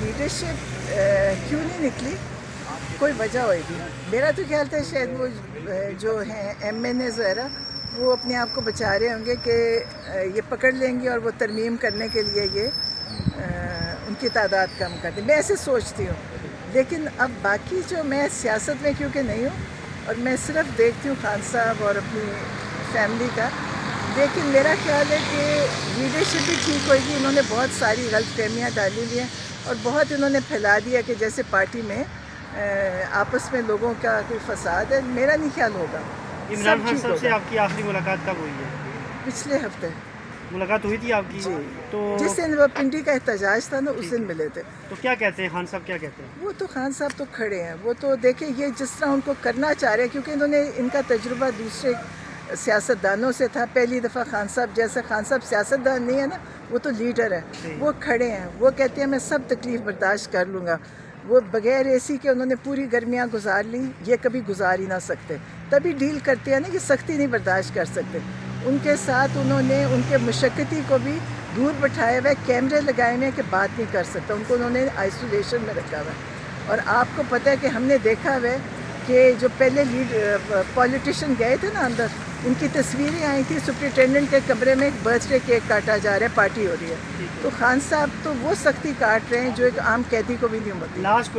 Leadership کیوں نہیں نکلی؟ کوئی وجہ ہوئے گی. میرا تو خیال تھا شاید وہ جو ہیں ایم این ایز وغیرہ وہ اپنے آپ کو بچا رہے ہوں گے کہ یہ پکڑ لیں گے اور وہ ترمیم کرنے کے لیے یہ ان کی تعداد کم کر دیں. میں ایسے سوچتی ہوں. لیکن اب باقی جو میں سیاست میں کیونکہ نہیں ہوں اور میں صرف دیکھتی ہوں خان صاحب اور اپنی فیملی کا. لیکن میرا خیال ہے کہ لیڈرشپ بھی ٹھیک ہوئے گی. انہوں نے بہت ساری غلط فہمیاں ڈالی ہوئی ہیں اور بہت انہوں نے پھیلا دیا کہ جیسے پارٹی میں آپس میں لوگوں کا کوئی فساد ہے. میرا نہیں خیال ہوگا. عمران خان صاحب سے آپ کی آخری ملاقات کب ہوئی ہے؟ پچھلے ہفتے ملاقات ہوئی تھی آپ کی؟ جی. تو جس دن وہ پنڈی کا احتجاج تھا نا اس دن ملے تھے. تو کیا کہتے ہیں خان صاحب، کیا کہتے ہیں؟ وہ تو خان صاحب تو کھڑے ہیں. وہ تو دیکھیں یہ جس طرح ان کو کرنا چاہ رہے ہیں کیونکہ انہوں نے ان کا تجربہ دوسرے سیاستدانوں سے تھا. پہلی دفعہ خان صاحب جیسا، خان صاحب سیاستدان نہیں ہے نا، وہ تو لیڈر ہے. وہ کھڑے ہیں، وہ کہتے ہیں میں سب تکلیف برداشت کر لوں گا. وہ بغیر اے سی کے انہوں نے پوری گرمیاں گزار لیں. یہ کبھی گزار ہی نہ سکتے. تبھی ڈیل کرتے ہیں نا کہ سختی نہیں برداشت کر سکتے. ان کے ساتھ انہوں نے ان کے مشقتی کو بھی دور بٹھائے ہوئے، کیمرے لگائے ہوئے کہ بات نہیں کر سکتا. ان کو انہوں نے آئسولیشن میں رکھا ہوا ہے. اور آپ کو پتہ ہے کہ ہم نے دیکھا ہوا ہے کہ جو پہلے پولیٹیشین گئے تھے نا اندر، ان کی تصویریں آئی تھیں سپرنٹینڈنٹ کے کمرے میں، ایک برتھ ڈے کیک کاٹا جا رہا ہے، پارٹی ہو رہی ہے. تو خان صاحب تو وہ سختی کاٹ رہے ہیں جو ایک عام قیدی کو بھی نہیں ہوتی. لاسٹ